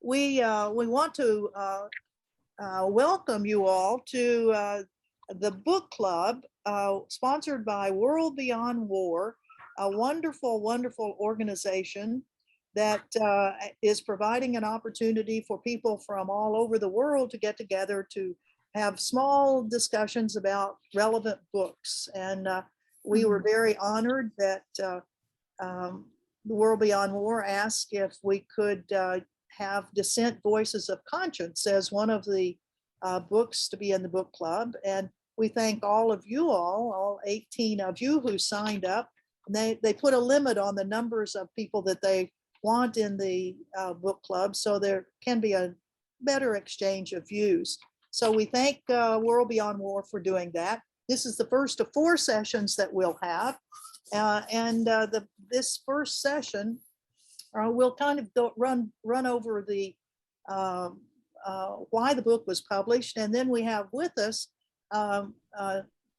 we want to welcome you all to the book club sponsored by World Beyond War, a wonderful, wonderful organization that is providing an opportunity for people from all over the world to get together to have small discussions about relevant books. And we were very honored that the World Beyond War asked if we could have Dissent Voices of Conscience as one of the books to be in the book club. And we thank all of you all 18 of you who signed up. And they put a limit on the numbers of people that they want in the book club, so there can be a better exchange of views. So we thank World Beyond War for doing that. This is the first of 4 sessions that we'll have. This first session, we'll kind of run over the why the book was published. And then we have with us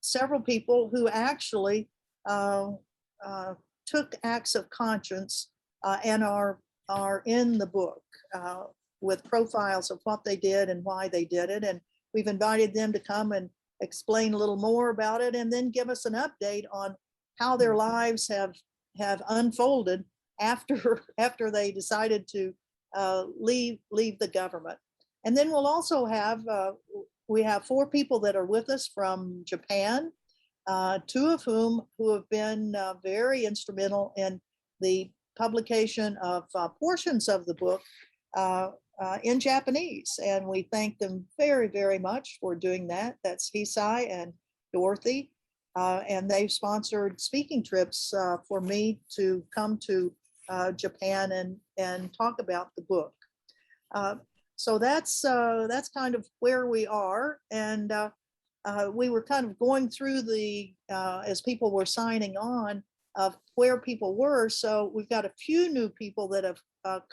several people who actually took acts of conscience and are in the book with profiles of what they did and why they did it. And we've invited them to come and explain a little more about it and then give us an update on how their lives have unfolded after they decided to leave the government. And then we'll also have, we have 4 people that are with us from Japan, 2 of whom who have been very instrumental in the publication of portions of the book in Japanese. And we thank them very, very much for doing that. That's Hisai and Dorothy. And they've sponsored speaking trips for me to come to Japan and talk about the book. So that's kind of where we are. And we were kind of going through as people were signing on, of where people were. So we've got a few new people that have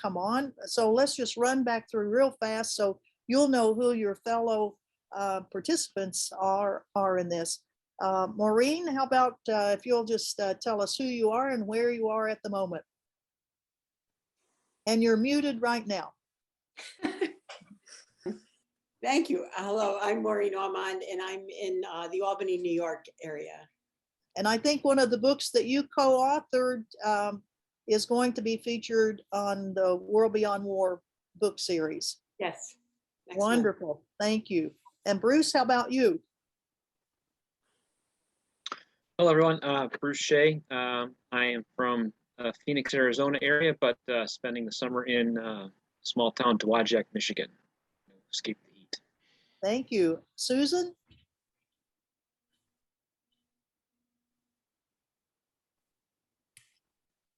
come on. So let's just run back through real fast so you'll know who your fellow participants are in this. Maureen, how about if you'll just tell us who you are and where you are at the moment. And you're muted right now. Thank you. Hello, I'm Maureen Ormond, and I'm in the Albany, New York area. And I think one of the books that you co-authored is going to be featured on the World Beyond War book series. Yes. Wonderful. Thank you. And Bruce, how about you? Hello, everyone. Bruce Shea. I am from Phoenix, Arizona area, but spending the summer in small town Dowagiac, Michigan. Escape the heat. Thank you. Susan?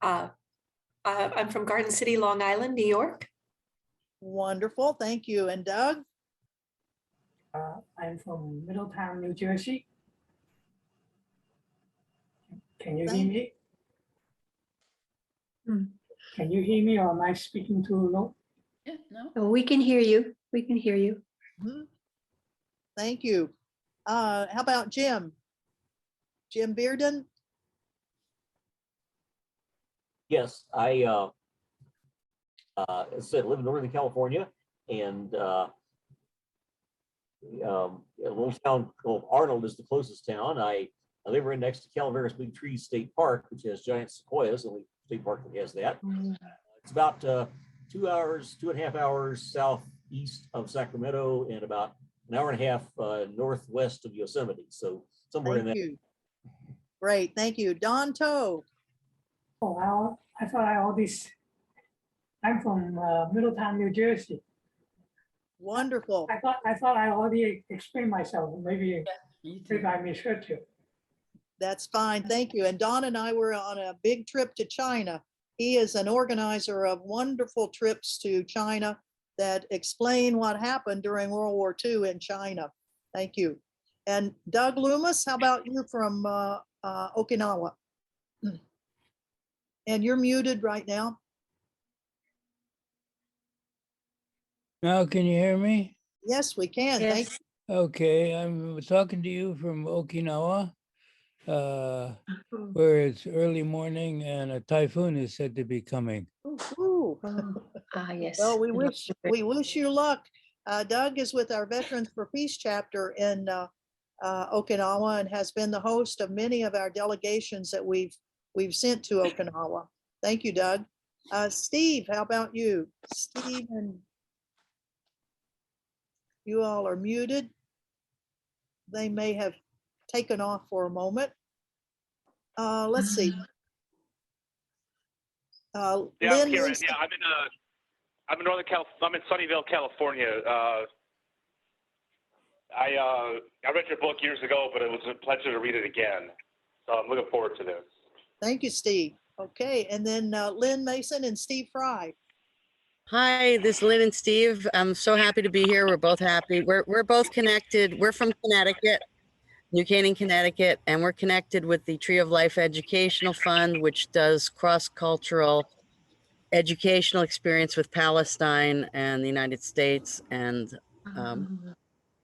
I'm from Garden City, Long Island, New York. Wonderful. Thank you. And Doug? I'm from Middletown, New Jersey. Can you hear me? Can you hear me, or am I speaking too low? Yeah, no. Oh, we can hear you. We can hear you. Mm-hmm. Thank you. How about Jim? Jim Bearden? Yes, I as I said, live in Northern California, and a little town called Arnold is the closest town. I live right next to Calaveras Big Trees State Park, which has giant sequoias, the only state park that has that. It's about 2.5 hours southeast of Sacramento and about an hour and a half northwest of Yosemite. So somewhere in there. Great, thank you. Don Toe. Oh, well, I thought I'm from Middletown, New Jersey. Wonderful. I thought I already explained myself. Maybe I misheard you. That's fine, thank you. And Don and I were on a big trip to China. He is an organizer of wonderful trips to China that explain what happened during World War II in China. Thank you. And Doug Loomis, how about you from Okinawa? And you're muted right now. Now, can you hear me? Yes, we can. Yes. Thank you. Okay, I'm talking to you from Okinawa. where it's early morning and a typhoon is said to be coming. Ooh. Yes. Well, we Good luck wish, with it. we wish you luck. Doug is with our Veterans for Peace chapter in Okinawa and has been the host of many of our delegations that we've sent to Okinawa. Thank you, Doug. Steve, how about you? Steve, and you all are muted. They may have taken off for a moment. Let's see. Yeah, I'm Lynn, here. Lisa- Yeah, I'm in I'm in Sunnyvale, California. I read your book years ago, but it was a pleasure to read it again. So I'm looking forward to this. Thank you, Steve. Okay, and then Lynn Mason and Steve Fry. Hi, this is Lynn and Steve. I'm so happy to be here. We're both happy. We're both connected. We're from Connecticut, New Canaan, Connecticut, and we're connected with the Tree of Life Educational Fund, which does cross-cultural educational experience with Palestine and the United States. And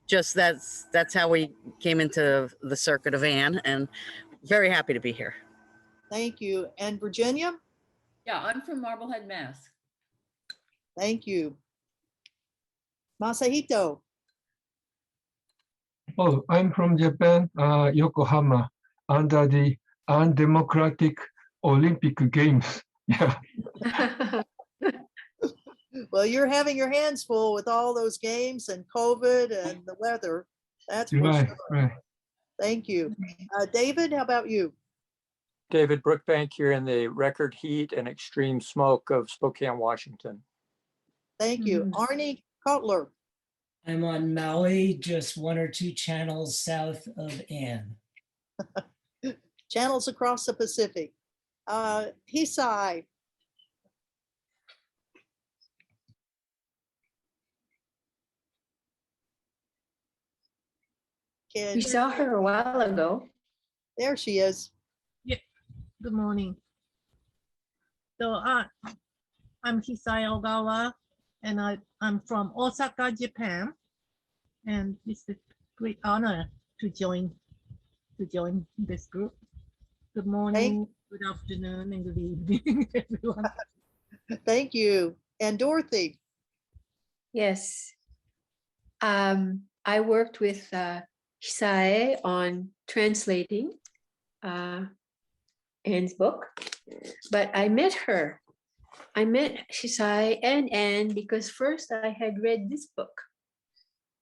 just that's how we came into the circuit of Ann, and very happy to be here. Thank you. And Virginia? Yeah, I'm from Marblehead, Mass. Thank you. Masahito? Oh, I'm from Japan, Yokohama, under the undemocratic Olympic Games. Yeah. Well, you're having your hands full with all those games and COVID and the weather. That's for Right, sure. right. Thank you. David, how about you? David Brookbank here in the record heat and extreme smoke of Spokane, Washington. Thank you. Arnie Kotler? I'm on Maui, just 1 or 2 channels south of Ann. Channels across the Pacific. Hisai? We saw her a while ago. There she is. Yeah. Good morning. So I'm Hisai Ogawa, and I'm from Osaka, Japan. And it's a great honor to join this group. Good morning, good afternoon, and good evening, everyone. Thank you. And Dorothy? Yes. I worked with Hisai on translating Anne's book, but I met her. I met Hisai and Anne because first I had read this book,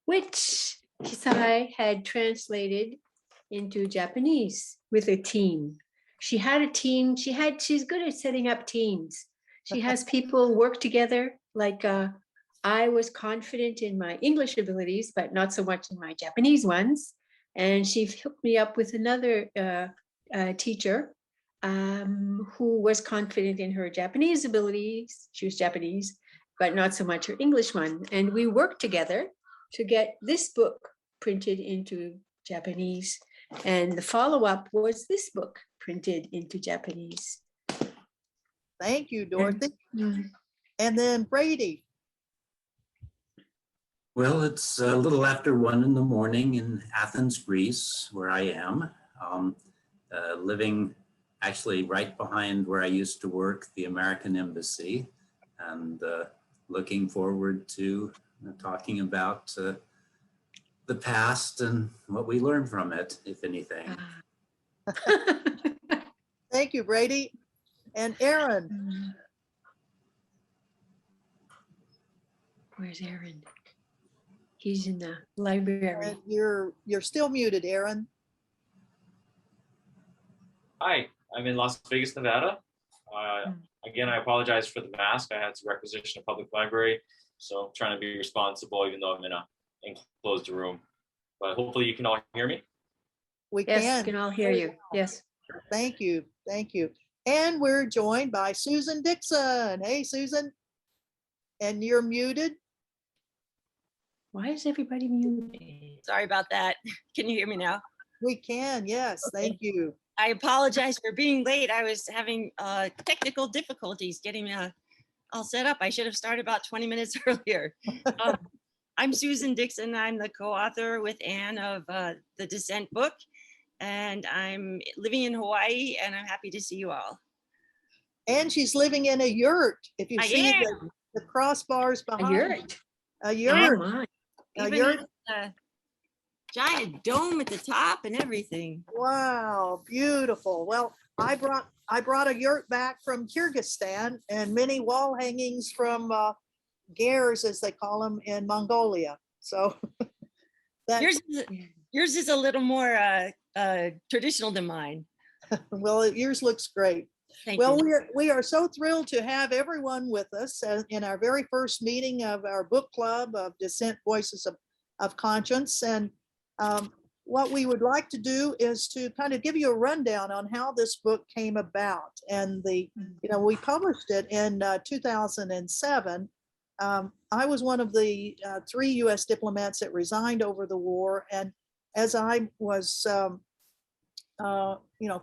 which Hisai had translated into Japanese with a team. She had a team. She's good at setting up teams. She has people work together. Like I was confident in my English abilities, but not so much in my Japanese ones. And she hooked me up with another teacher who was confident in her Japanese abilities. She was Japanese, but not so much her English one. And we worked together to get this book printed into Japanese. And the follow-up was this book printed into Japanese. Thank you, Dorothy. And then Brady. Well, it's a little after 1 in the morning in Athens, Greece, where I am, living actually right behind where I used to work, the American Embassy, and looking forward to talking about the past and what we learned from it, if anything. Thank you, Brady. And Aaron. Where's Aaron? He's in the library. You're still muted, Aaron. Hi, I'm in Las Vegas, Nevada. Again, I apologize for the mask. I had to requisition a public library, so I'm trying to be responsible even though I'm in an enclosed room. But hopefully you can all hear me. We Yes, we can all hear you. Yes. Thank you. Thank you. And we're joined by Susan Dixon. Hey, Susan. And you're muted. Why is everybody muted? Sorry about that. Can you hear me now? We can, yes. Okay. Thank you. I apologize for being late. I was having technical difficulties getting all set up. I should have started about 20 minutes earlier. I'm Susan Dixon. I'm the co-author with Anne of the DISSENT book. and I'm living in Hawaii, and I'm happy to see you all. And she's living in a yurt. If you I see am. the crossbars A behind. yurt. A Oh yurt. my. A Even yurt. has a giant dome at the top and everything. Wow, beautiful. Well, I brought a yurt back from Kyrgyzstan and many wall hangings from gers, as they call them, in Mongolia. So that, Yours is a little more traditional than mine. well, yours looks great. Thank Well, you. we are so thrilled to have everyone with us in our very first meeting of our book club of Dissent Voices of Conscience. And what we would like to do is to kind of give you a rundown on how this book came about. And we published it in 2007. I was one of the 3 U.S. diplomats that resigned over the war. And as I was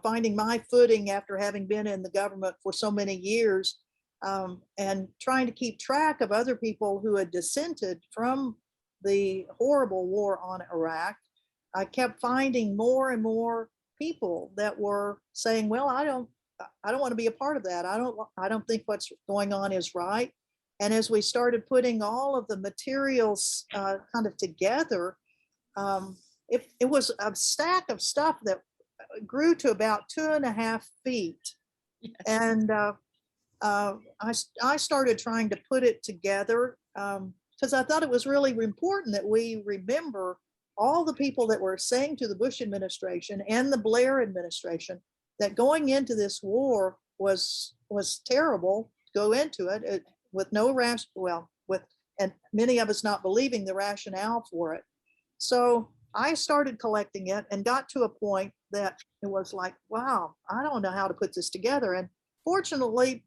finding my footing after having been in the government for so many years, and trying to keep track of other people who had dissented from the horrible war on Iraq, I kept finding more and more people that were saying, well, I don't want to be a part of that. I don't think what's going on is right. And as we started putting all of the materials kind of together, it was a stack of stuff that grew to about 2.5 feet. Yes. And I started trying to put it together because I thought it was really important that we remember all the people that were saying to the Bush administration and the Blair administration that going into this war was terrible to go into it with no and many of us not believing the rationale for it. So I started collecting it and got to a point that it was like, wow, I don't know how to put this together. And fortunately,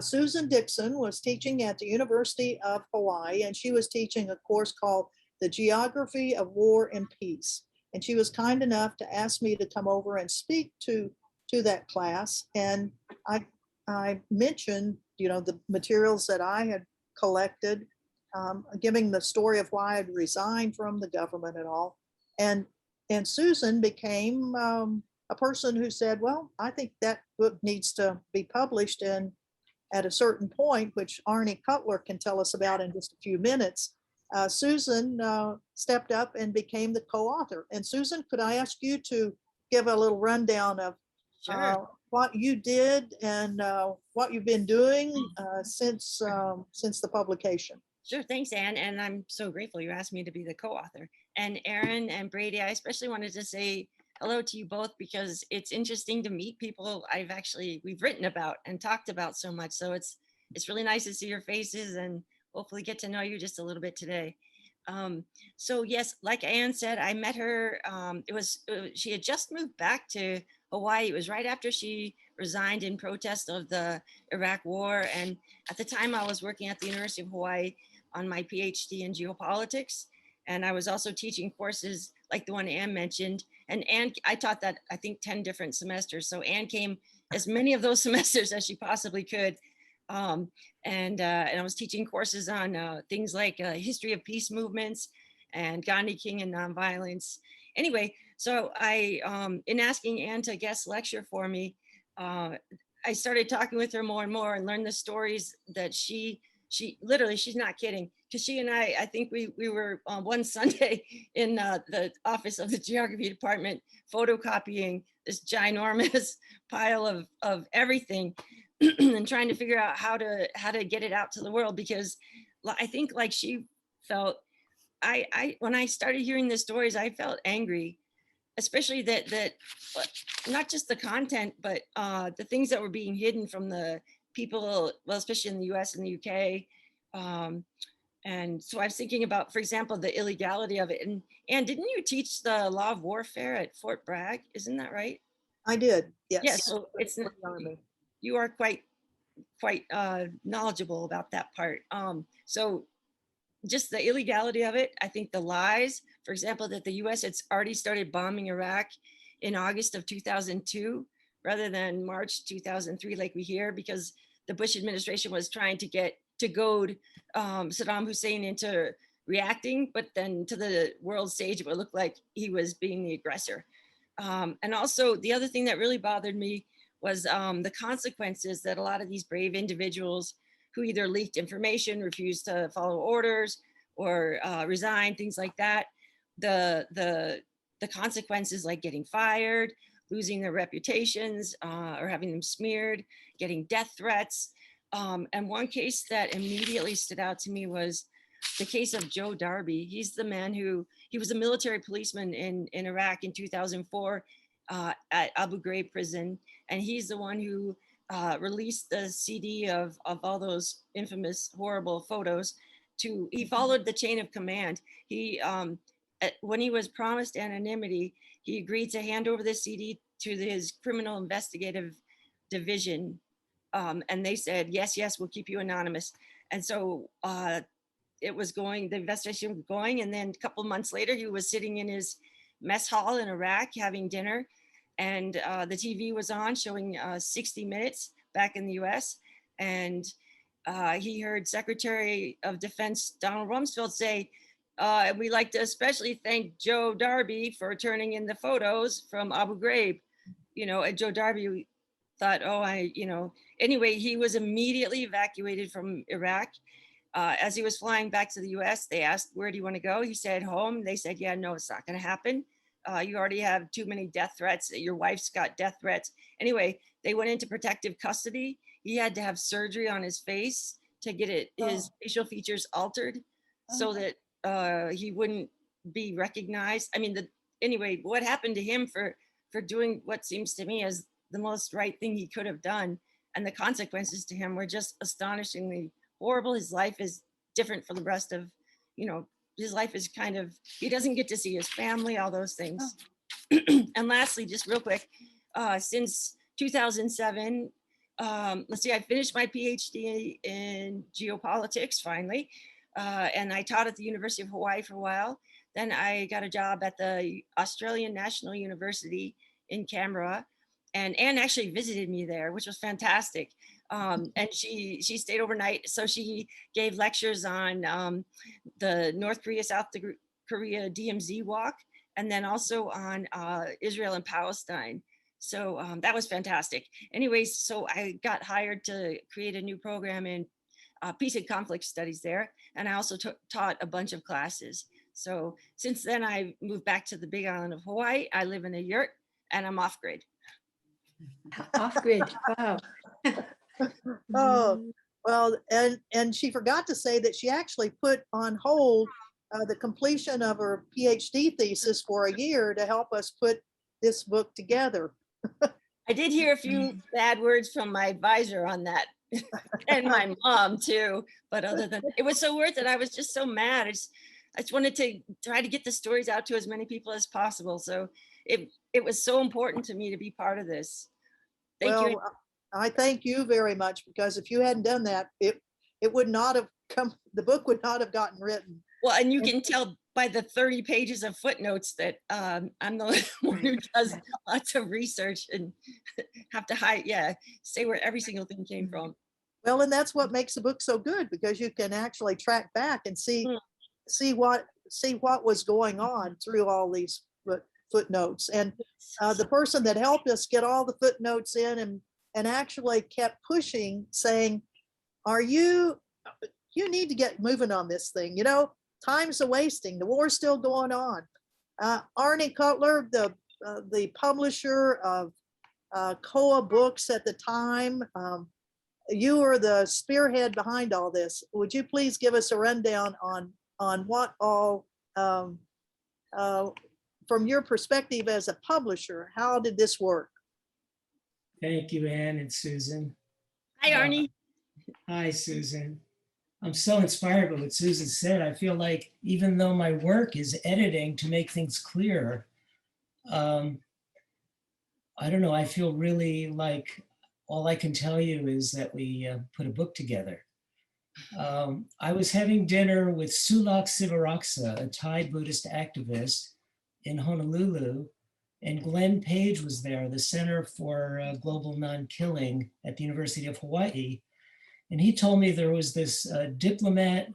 Susan Dixon was teaching at the University of Hawaii, and she was teaching a course called The Geography of War and Peace. And she was kind enough to ask me to come over and speak to that class. And I mentioned, the materials that I had collected, giving the story of why I'd resigned from the government and all. And Susan became a person who said, well, I think that book needs to be published. And at a certain point, which Arnie Cutler can tell us about in just a few minutes, Susan stepped up and became the co-author. And Susan, could I ask you to give a little rundown of what you did and what you've been doing since the publication? Sure, thanks, Anne. And I'm so grateful you asked me to be the co-author. And Aaron and Brady, I especially wanted to say hello to you both because it's interesting to meet people we've written about and talked about so much. So it's really nice to see your faces and hopefully get to know you just a little bit today. So yes, like Anne said, I met her. She had just moved back to Hawaii. It was right after she resigned in protest of the Iraq War. And at the time I was working at the University of Hawaii on my PhD in geopolitics. And I was also teaching courses like the one Anne mentioned. And Anne, I taught that, I think, 10 different semesters. So Anne came as many of those semesters as she possibly could. And I was teaching courses on things like history of peace movements and Gandhi King and nonviolence. Anyway, so in asking Anne to guest lecture for me, I started talking with her more and more and learned the stories that she literally, she's not kidding, because she and I think we were one Sunday in the office of the geography department photocopying this ginormous pile of everything and trying to figure out how to get it out to the world, because I think like she felt, when I started hearing the stories, I felt angry, especially that not just the content, but the things that were being hidden from the people, well, especially in the US and the UK. And so I was thinking about, for example, the illegality of it. And didn't you teach the law of warfare at Fort Bragg? Isn't that right? I did, yes. Yeah, so you are quite knowledgeable about that part. So just the illegality of it, I think the lies, for example, that the US had already started bombing Iraq in August of 2002, rather than March 2003, like we hear, because the Bush administration was trying to goad Saddam Hussein into reacting, but then to the world stage, it would look like he was being the aggressor. And also the other thing that really bothered me was the consequences that a lot of these brave individuals who either leaked information, refused to follow orders, or resigned, things like that, the consequences like getting fired, losing their reputations, or having them smeared, getting death threats. And one case that immediately stood out to me was the case of Joe Darby. He's the man he was a military policeman in Iraq in 2004 at Abu Ghraib prison. And he's the one who released the CD of all those infamous, horrible photos. He followed the chain of command. When he was promised anonymity, he agreed to hand over the CD to his criminal investigative division. And they said, yes, we'll keep you anonymous. And so the investigation was going. And then a couple of months later, he was sitting in his mess hall in Iraq having dinner. And the TV was on showing 60 Minutes back in the US. And he heard Secretary of Defense Donald Rumsfeld say, we'd like to especially thank Joe Darby for turning in the photos from Abu Ghraib. And Joe Darby thought, anyway, he was immediately evacuated from Iraq. As he was flying back to the US, they asked, where do you want to go? He said, home. They said, yeah, no, it's not going to happen. You already have too many death threats. Your wife's got death threats. Anyway, they went into protective custody. He had to have surgery on his face to get his facial features altered so that he wouldn't be recognized. I mean, anyway, what happened to him for doing what seems to me as the most right thing he could have done, and the consequences to him were just astonishingly horrible. His life is different from the rest of, his life is he doesn't get to see his family, all those things. And lastly, just real quick, since 2007, let's see, I finished my PhD in geopolitics finally, and I taught at the University of Hawaii for a while. Then I got a job at the Australian National University in Canberra, and Anne actually visited me there, which was fantastic. And she stayed overnight. So she gave lectures on the North Korea, South Korea DMZ walk, and then also on Israel and Palestine. So that was fantastic. Anyways, so I got hired to create a new program in peace and conflict studies there. And I also taught a bunch of classes. So since then I moved back to the big island of Hawaii. I live in a yurt and I'm off grid. Off grid, wow. Oh, well, and she forgot to say that she actually put on hold the completion of her PhD thesis for a year to help us put this book together. I did hear a few bad words from my advisor on that and my mom too. But other than it was so worth it. I was just so mad. I just wanted to try to get the stories out to as many people as possible. So it was so important to me to be part of this. Thank you. I thank you very much, because if you hadn't done that, it would not have come, the book would not have gotten written. Well, and you can tell by the 30 pages of footnotes that I'm the one who does lots of research and have to say where every single thing came from. Well, and that's what makes the book so good, because you can actually track back and see what was going on through all these footnotes. And the person that helped us get all the footnotes in and actually kept pushing, saying, you need to get moving on this thing. Time's a wasting. The war's still going on. Arnie Cutler, the publisher of Koa Books at the time, you were the spearhead behind all this. Would you please give us a rundown on what all, from your perspective as a publisher, how did this work? Thank you, Anne and Susan. Hi, Arnie. Hi, Susan. I'm so inspired by what Susan said. I feel like even though my work is editing to make things clearer, I don't know, I feel really like all I can tell you is that we put a book together. I was having dinner with Sulak Sivaraksa, a Thai Buddhist activist in Honolulu, and Glenn Page was there, the Center for Global Non-Killing at the University of Hawaii. And he told me there was this diplomat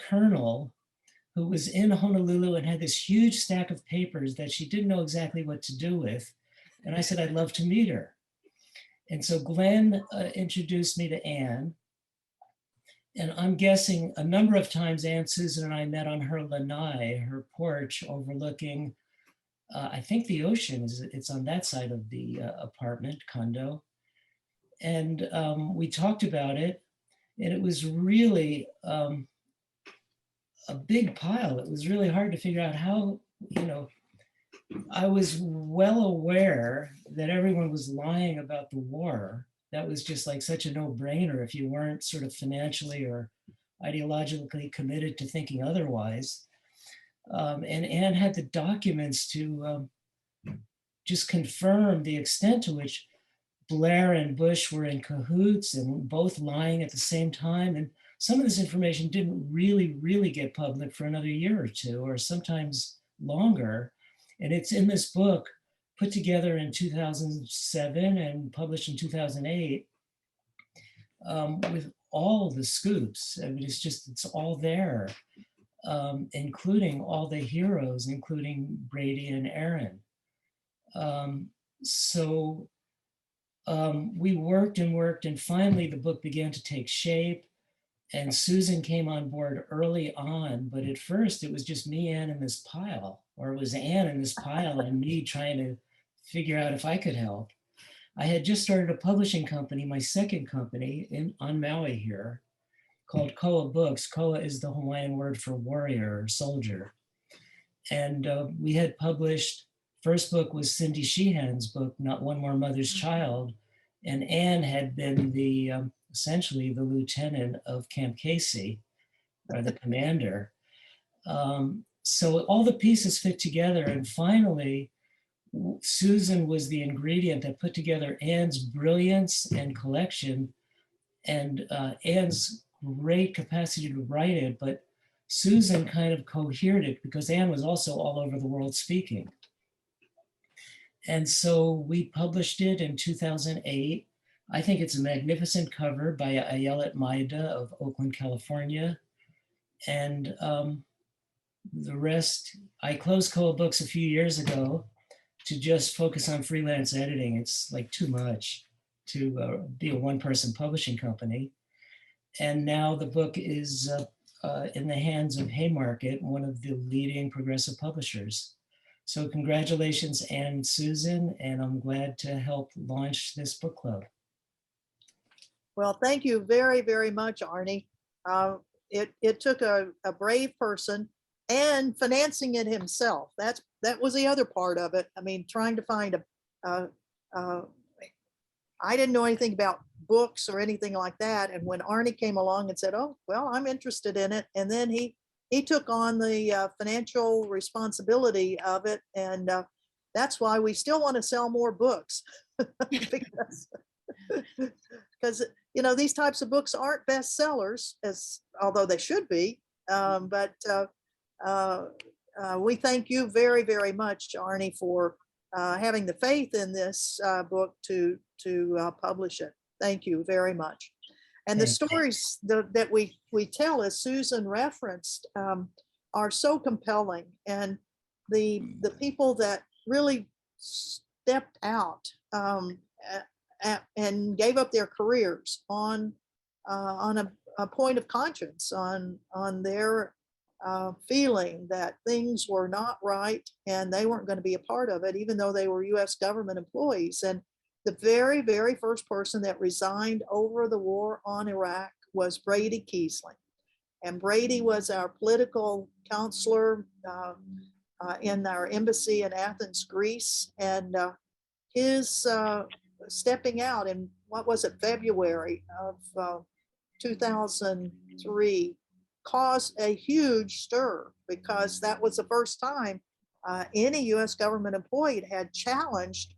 colonel who was in Honolulu and had this huge stack of papers that she didn't know exactly what to do with. And I said, I'd love to meet her. And so Glenn introduced me to Anne. And I'm guessing a number of times Anne Susan and I met on her lanai, her porch overlooking, I think the ocean, it's on that side of the apartment condo. And we talked about it, and it was really a big pile. It was really hard to figure out how, I was well aware that everyone was lying about the war. That was just like such a no-brainer if you weren't sort of financially or ideologically committed to thinking otherwise. And Anne had the documents to just confirm the extent to which Blair and Bush were in cahoots and both lying at the same time. And some of this information didn't really get public for another year or two, or sometimes longer. And it's in this book, put together in 2007 and published in 2008, with all the scoops. I mean, it's all there, including all the heroes, including Brady and Aaron. We worked and worked, and finally the book began to take shape. And Susan came on board early on, but at first it was just me, Anne, and this pile, or it was Anne and this pile and me trying to figure out if I could help. I had just started a publishing company, my second company on Maui here, called Koa Books. Koa is the Hawaiian word for warrior or soldier. And we had published, first book was Cindy Sheehan's book, Not One More Mother's Child. And Anne had been essentially the lieutenant of Camp Casey, or the commander. So all the pieces fit together. And finally, Susan was the ingredient that put together Anne's brilliance and collection and Anne's great capacity to write it, but Susan kind of cohered it because Anne was also all over the world speaking. And so we published it in 2008. I think it's a magnificent cover by Ayelet Maida of Oakland, California. And the rest, I closed Koa Books a few years ago to just focus on freelance editing. It's like too much to be a one-person publishing company. And now the book is in the hands of Haymarket, one of the leading progressive publishers. So congratulations, Anne and Susan, and I'm glad to help launch this book club. Well, thank you very, very much, Arnie. It took a brave person and financing it himself. That was the other part of it. I mean, trying to find I didn't know anything about books or anything like that. And when Arnie came along and said, oh, well, I'm interested in it. And then he took on the financial responsibility of it. And that's why we still want to sell more books because these types of books aren't bestsellers, although they should be. But we thank you very, very much, Arnie, for having the faith in this book to publish it. Thank you very much. And the stories that we tell, as Susan referenced, are so compelling. And the people that really stepped out and gave up their careers on a point of conscience, on their feeling that things were not right and they weren't going to be a part of it, even though they were U.S. government employees. And the very, very first person that resigned over the war on Iraq was Brady Kiesling. And Brady was our political counselor in our embassy in Athens, Greece. And his stepping out in, what was it, February of 2003, caused a huge stir because that was the first time any U.S. government employee had challenged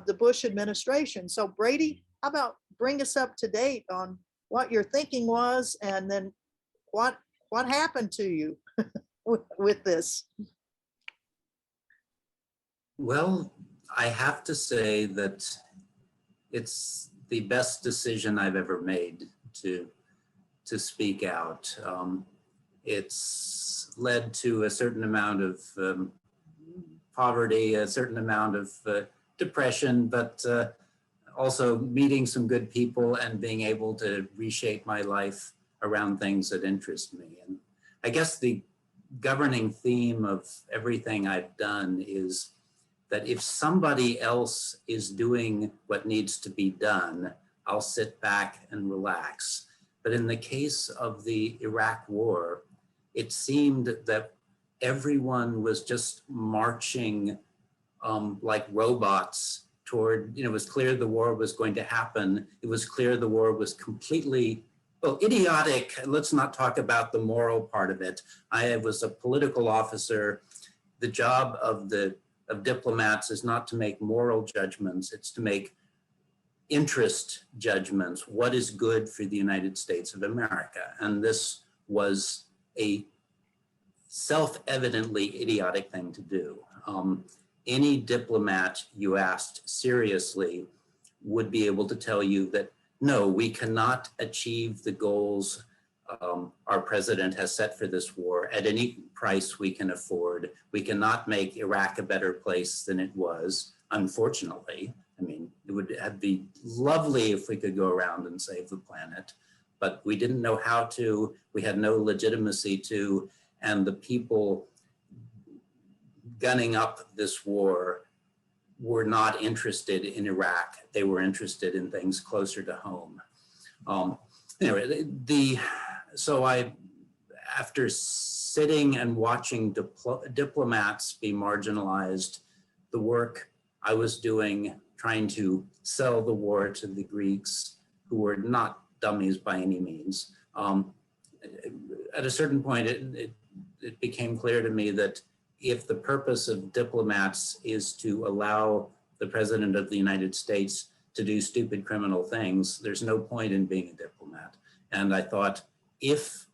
the Bush administration. So Brady, how about bring us up to date on what your thinking was, and then what happened to you with this? Well, I have to say that it's the best decision I've ever made to speak out. It's led to a certain amount of poverty, a certain amount of depression, but also meeting some good people and being able to reshape my life around things that interest me. And I guess the governing theme of everything I've done is that if somebody else is doing what needs to be done, I'll sit back and relax. But in the case of the Iraq War, it seemed that everyone was just marching like robots toward, it was clear the war was going to happen. It was clear the war was completely, well, idiotic. Let's not talk about the moral part of it. I was a political officer. The job of diplomats is not to make moral judgments, it's to make interest judgments. What is good for the United States of America? And this was a self-evidently idiotic thing to do. Any diplomat you asked seriously would be able to tell you that, no, we cannot achieve the goals our president has set for this war at any price we can afford. We cannot make Iraq a better place than it was, unfortunately. I mean, it would be lovely if we could go around and save the planet, but we didn't know how to, we had no legitimacy to, and the people gunning up this war were not interested in Iraq. They were interested in things closer to home. Anyway, so after sitting and watching diplomats be marginalized, the work I was doing, trying to sell the war to the Greeks, who were not dummies by any means. At a certain point, it became clear to me that if the purpose of diplomats is to allow the President of the United States to do stupid criminal things, there's no point in being a diplomat. And I thought, if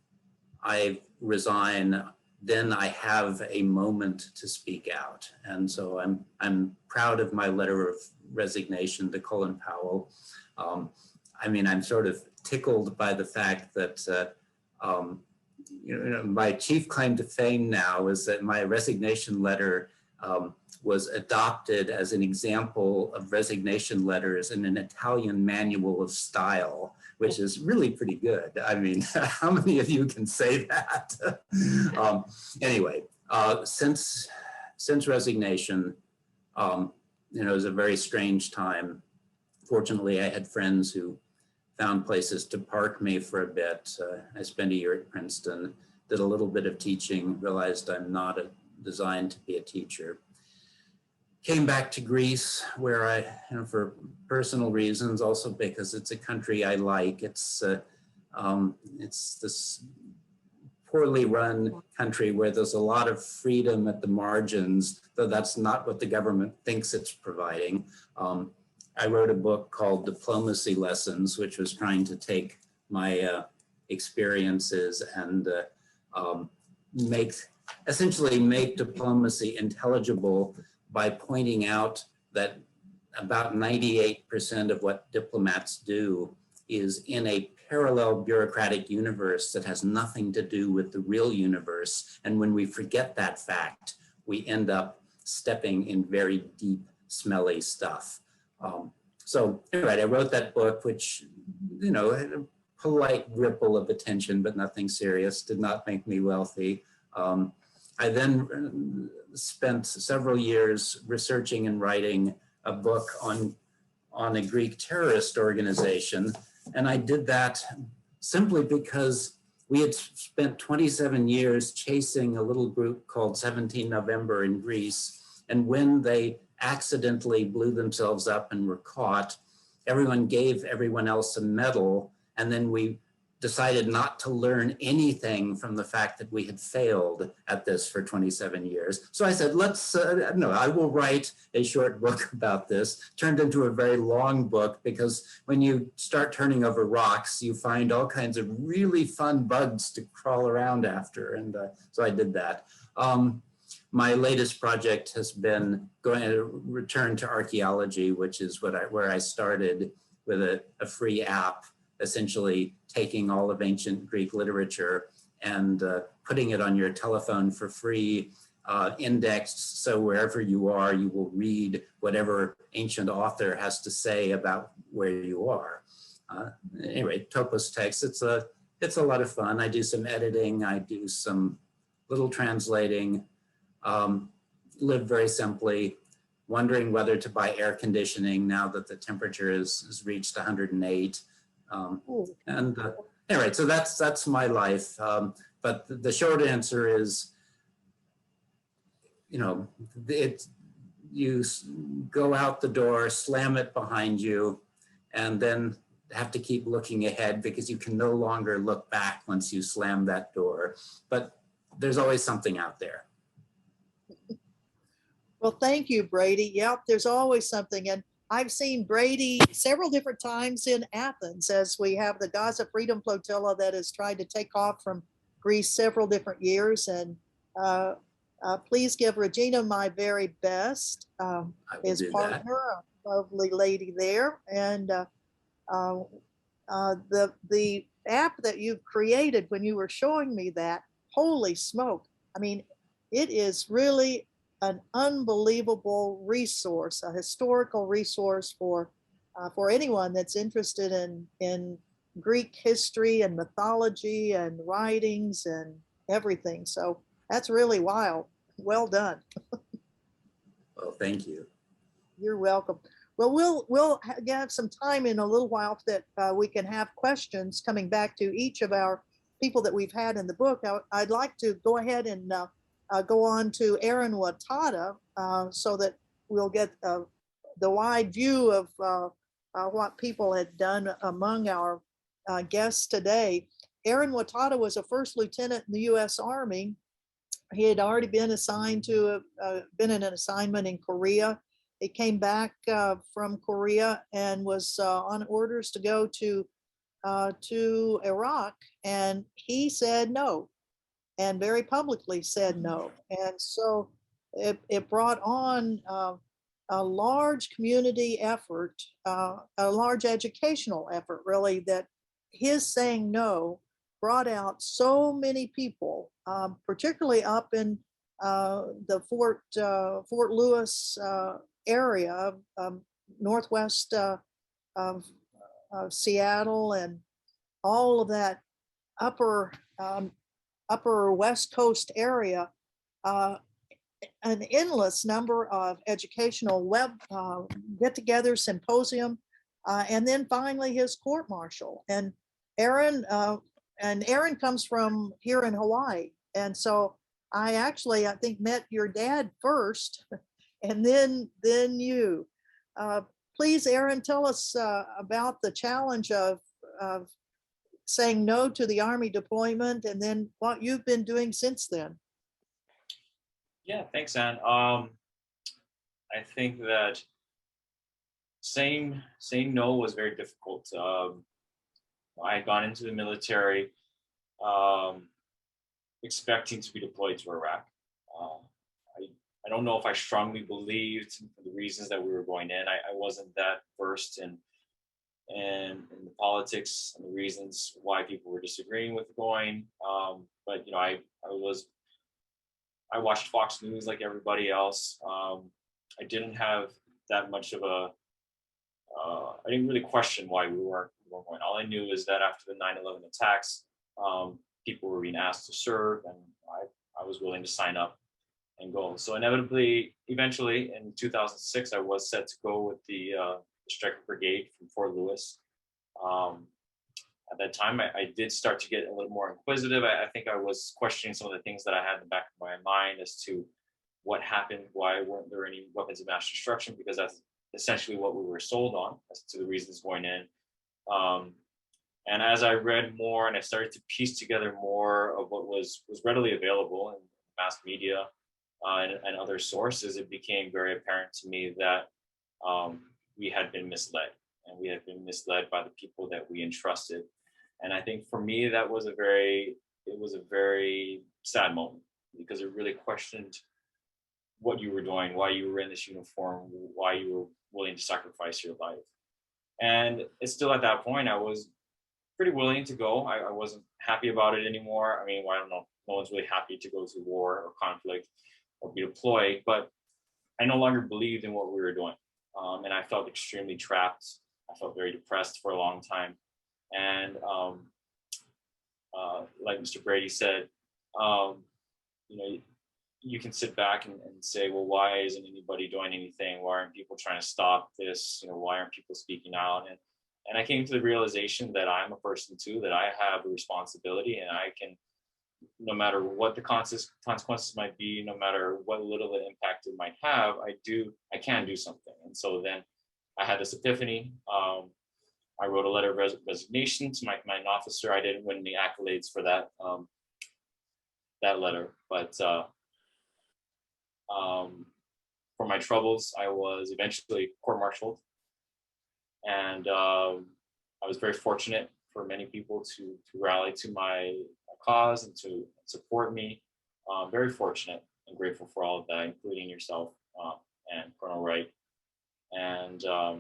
I resign, then I have a moment to speak out. And so I'm proud of my letter of resignation to Colin Powell. I mean, I'm sort of tickled by the fact that my chief claim to fame now is that my resignation letter was adopted as an example of resignation letters in an Italian manual of style, which is really pretty good. I mean, how many of you can say that? Anyway, since resignation, it was a very strange time. Fortunately, I had friends who found places to park me for a bit. I spent a year at Princeton, did a little bit of teaching, realized I'm not designed to be a teacher. Came back to Greece, where I, for personal reasons, also because it's a country I like. It's this poorly run country where there's a lot of freedom at the margins, though that's not what the government thinks it's providing. I wrote a book called Diplomacy Lessons, which was trying to take my experiences and essentially make diplomacy intelligible by pointing out that about 98% of what diplomats do is in a parallel bureaucratic universe that has nothing to do with the real universe. And when we forget that fact, we end up stepping in very deep, smelly stuff. So anyway, I wrote that book, which, had a polite ripple of attention, but nothing serious, did not make me wealthy. I then spent several years researching and writing a book on a Greek terrorist organization. And I did that simply because we had spent 27 years chasing a little group called 17 November in Greece. And when they accidentally blew themselves up and were caught, everyone gave everyone else a medal. And then we decided not to learn anything from the fact that we had failed at this for 27 years. So I said, I will write a short book about this. Turned into a very long book because when you start turning over rocks, you find all kinds of really fun bugs to crawl around after. And so I did that. My latest project has been going to return to archaeology, which is where I started with a free app, essentially taking all of ancient Greek literature and putting it on your telephone for free, indexed, so wherever you are, you will read whatever ancient author has to say about where you are. Anyway, Topos Text, it's a lot of fun. I do some editing, I do some little translating, live very simply, wondering whether to buy air conditioning now that the temperature has reached 108. Anyway, so that's my life. But the short answer is, you know, you go out the door, slam it behind you, and then have to keep looking ahead because you can no longer look back once you slam that door. But there's always something out there. Well, thank you, Brady. Yep, there's always something. And I've seen Brady several different times in Athens as we have the Gaza Freedom Flotilla that has tried to take off from Greece several different years. And please give Regina my very best, his partner, a lovely lady there. And the app that you created when you were showing me that, holy smoke. I mean, it is really an unbelievable resource, a historical resource for anyone that's interested in Greek history and mythology and writings and everything. So that's really wild. Well done. Well, thank you. You're welcome. Well, we'll have some time in a little while that we can have questions coming back to each of our people that we've had in the book. I'd like to go ahead and go on to Aaron Watada so that we'll get the wide view of what people had done among our guests today. Aaron Watada was a first lieutenant in the U.S. Army. He had already been assigned to been in an assignment in Korea. He came back from Korea and was on orders to go to Iraq, and he said no, and very publicly said no. And so it brought on a large community effort, a large educational effort, really, that his saying no brought out so many people, particularly up in the Fort Lewis area, northwest of Seattle, and all of that upper West Coast area, an endless number of educational get-together, symposium, and then finally his court-martial. And Aaron comes from here in Hawaii, and so I think met your dad first, and then you. Please, Aaron, tell us about the challenge of saying no to the Army deployment, and then what you've been doing since then. Yeah, thanks, Ann. I think that saying no was very difficult. I had gone into the military expecting to be deployed to Iraq. I don't know if I strongly believed for the reasons that we were going in. I wasn't that versed in the politics and the reasons why people were disagreeing with going. But you know, I watched Fox News like everybody else. I didn't have that much of I didn't really question why we weren't going. All I knew is that after the 9/11 attacks, people were being asked to serve, and I was willing to sign up and go. So eventually in 2006, I was set to go with the Striker Brigade from Fort Lewis. At that time, I did start to get a little more inquisitive. I think I was questioning some of the things that I had in the back of my mind as to what happened, why weren't there any weapons of mass destruction, because that's essentially what we were sold on as to the reasons going in. And as I read more and I started to piece together more of what was readily available in mass media and other sources, it became very apparent to me that we had been misled, and we had been misled by the people that we entrusted. And I think for me, it was a very sad moment, because it really questioned what you were doing, why you were in this uniform, why you were willing to sacrifice your life. And it's still at that point, I was pretty willing to go. I wasn't happy about it anymore. I mean, well, I don't know. No one's really happy to go to war or conflict or be deployed, but I no longer believed in what we were doing. And I felt extremely trapped. I felt very depressed for a long time. And like Mr. Brady said, you know, you can sit back and say, well, why isn't anybody doing anything? Why aren't people trying to stop this? You know, why aren't people speaking out? And I came to the realization that I'm a person too, that I have a responsibility, and I can, no matter what the consequences might be, no matter what little the impact it might have, I can do something. And so then I had this epiphany. I wrote a letter of resignation to my commanding officer. I didn't win any accolades for that that letter, but for my troubles, I was eventually court-martialed, and I was very fortunate for many people to rally to my cause and to support me. Very fortunate and grateful for all of that, including yourself and Colonel Wright. And I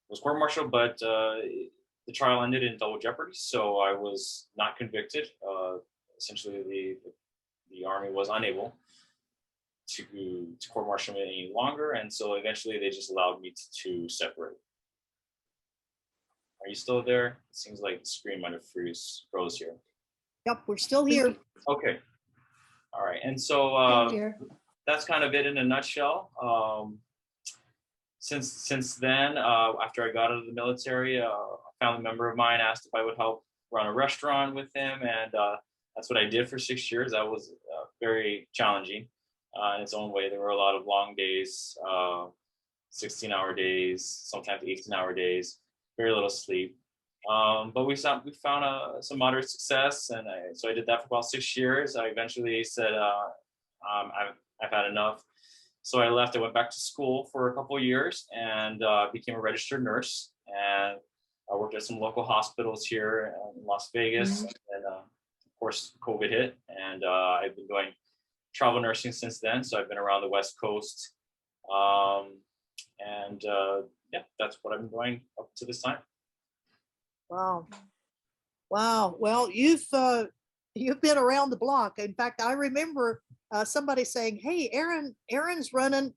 was court-martialed, but the trial ended in double jeopardy, so I was not convicted. Essentially, the Army was unable to court-martial me any longer, and so eventually they just allowed me to separate. Are you still there? It seems like the screen might have froze here. Yep, we're still here. Okay. All right, and so that's kind of it in a nutshell. Since then, after I got out of the military, a family member of mine asked if I would help run a restaurant with him, and that's what I did for 6 years. That was very challenging in its own way. There were a lot of long days, 16-hour days, sometimes 18-hour days, very little sleep. But we found some moderate success, and so I did that for about 6 years. I eventually said, I've had enough. So I left. I went back to school for a couple of years and became a registered nurse. And I worked at some local hospitals here in Las Vegas. And of course, COVID hit, and I've been doing travel nursing since then. So I've been around the West Coast. Yeah, that's what I've been doing up to this time. Wow. Wow. Well, you've been around the block. In fact, I remember somebody saying, hey, Aaron's running,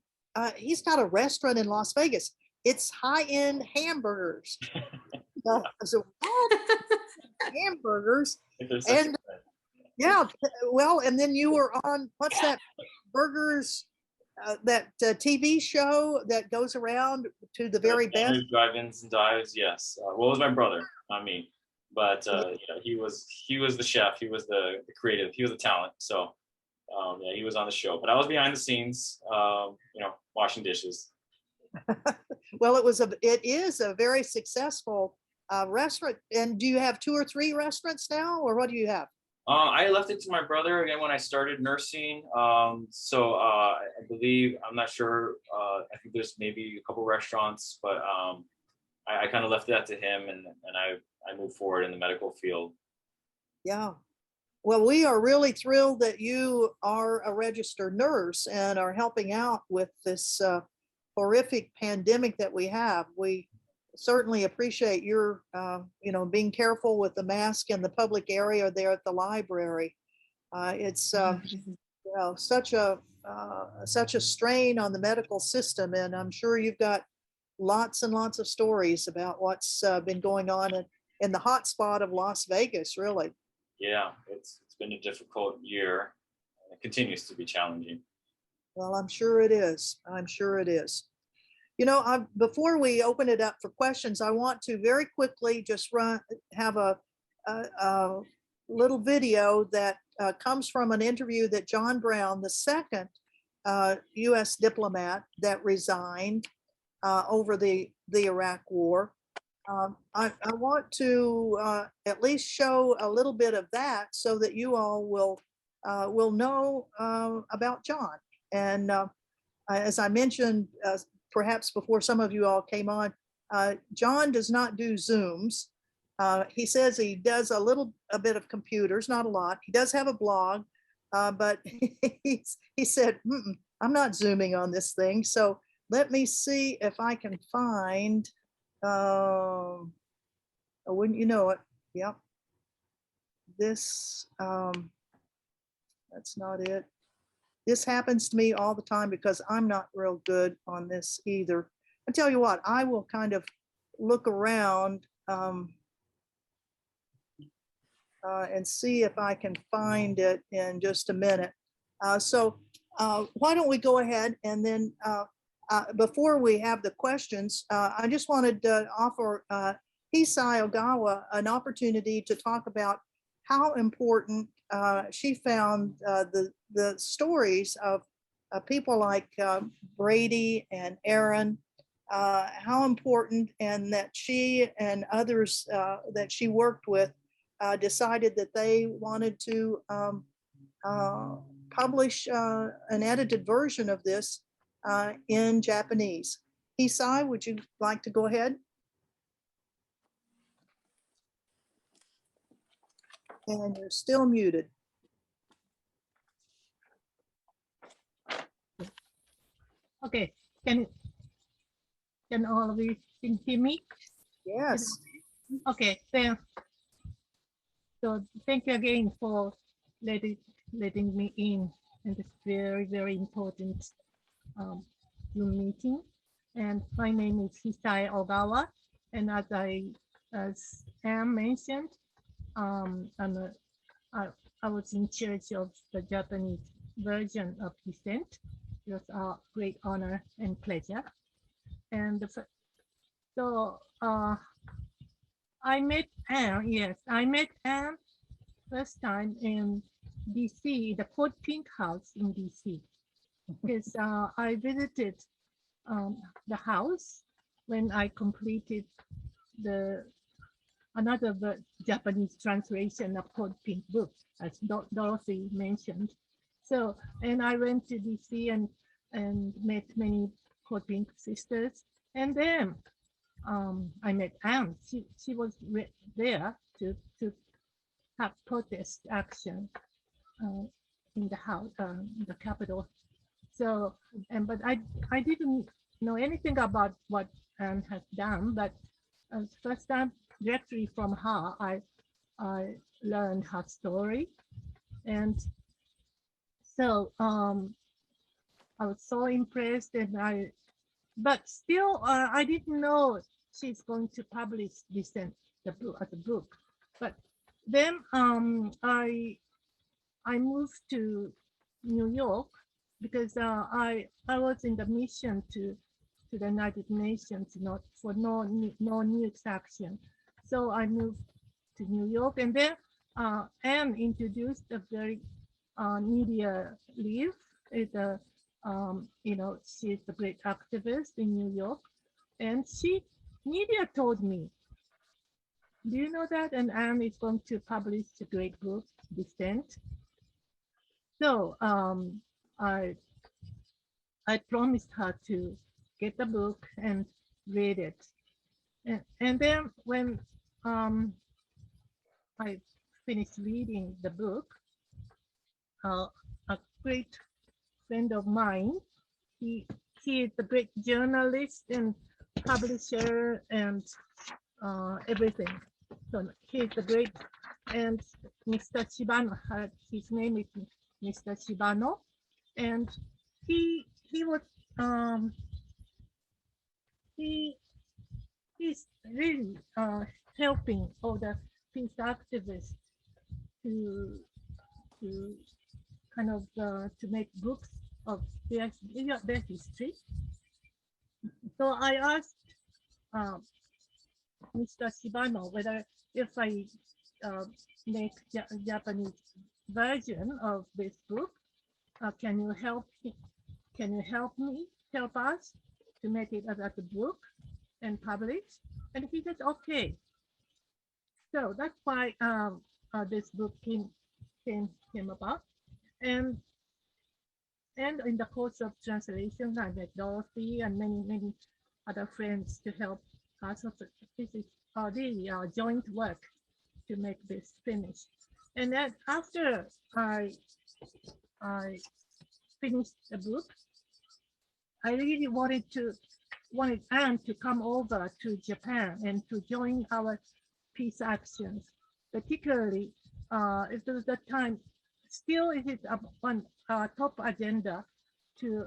he's got a restaurant in Las Vegas. It's high-end hamburgers. So what? Hamburgers. And yeah, well, and then you were on, what's that burgers, that TV show that goes around to the very best? Drive-ins and dives, yes. Well, it was my brother, not me. But yeah, he was the chef. He was the creative. He was the talent. So yeah, he was on the show. But I was behind the scenes, washing dishes. Well, it is a very successful restaurant. And do you have 2 or 3 restaurants now, or what do you have? I left it to my brother again when I started nursing. So I believe, I'm not sure. I think there's maybe a couple restaurants, but I kind of left that to him, and I moved forward in the medical field. Yeah. Well, we are really thrilled that you are a registered nurse and are helping out with this horrific pandemic that we have. We certainly appreciate your, being careful with the mask in the public area there at the library. It's such a strain on the medical system, and I'm sure you've got lots and lots of stories about what's been going on in the hot spot of Las Vegas, really. Yeah, it's been a difficult year. It continues to be challenging. Well, I'm sure it is. I'm sure it is. Before we open it up for questions, I want to very quickly just have a little video that comes from an interview that John Brown, the second U.S. diplomat that resigned over the Iraq War. I want to at least show a little bit of that so that you all will know about John. And as I mentioned, perhaps before some of you all came on, John does not do Zooms. He says he does a bit of computers, not a lot. He does have a blog, but he said, I'm not Zooming on this thing. So let me see if I can find Wouldn't you know it? Yep. This, that's not it. This happens to me all the time because I'm not real good on this either. I tell you what, I will kind of look around and see if I can find it in just a minute. So why don't we go ahead and then before we have the questions, I just wanted to offer Hisai Ogawa an opportunity to talk about how important she found the stories of people like Brady and Aaron, how important, and that she and others that she worked with decided that they wanted to publish an edited version of this in Japanese. Hisai, would you like to go ahead? And you're still muted. Okay, can all of you can hear me? Yes. Okay, then. So thank you again for letting me in this very, very important Zoom meeting. And my name is Hisai Ogawa, and as Anne mentioned, I was in charge of the Japanese version of DISSENT. It was a great honor and pleasure. And so I met Anne, yes, I met Anne first time in DC, the Fort Pink House in DC, because I visited the house when I completed another Japanese translation of Fort Pink book, as Dorothy mentioned. So, and I went to DC and met many Fort Pink sisters, and then I met Anne. She was there to have protest action in the house, the Capitol. So, but I didn't know anything about what Anne has done, but first time directly from her, I learned her story, and so I was so impressed, and but still I didn't know she's going to publish DISSENT, the book, as a book. But then I moved to New York because I was in the mission to the United Nations, not for no news action. So I moved to New York, and then Anne introduced a very Media Leaf. It's a she's a great activist in New York, and Media told me, do you know that? And Anne is going to publish a great book, DISSENT. So I promised her to get the book and read it. And then when I finished reading the book, a great friend of mine, he is a great journalist and publisher and everything. So he's a great, and Mr. Shibano, his name is Mr. Shibano, and he was he's really helping all the peace activists to kind of to make books of their history. So I asked Mr. Shibano whether if I make Japanese version of this book, can you help us to make it as a book and publish? And he said, okay. So that's why this book came about. And in the course of translation, I met Dorothy and many other friends to help us. This is the joint work to make this finished. And then after I finished the book, I really wanted to wanted Anne to come over to Japan and to join our peace actions, particularly if there was that time. Still, it is up on our top agenda to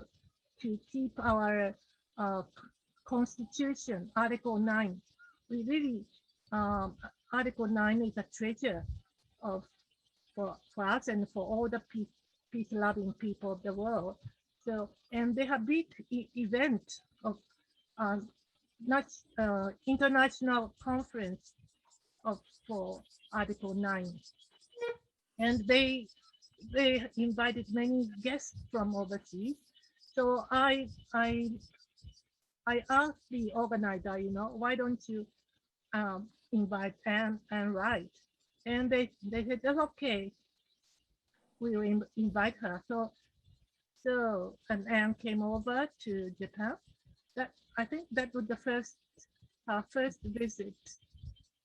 keep our Constitution, Article 9. We really, Article 9 is a treasure for us and for all the peace-loving people of the world. So, and they have big event of international conference for Article 9. And they invited many guests from overseas. So I asked the organizer, why don't you invite Anne and Wright? And they said, that's okay. We will invite her. So and Anne came over to Japan. I think that was the first visit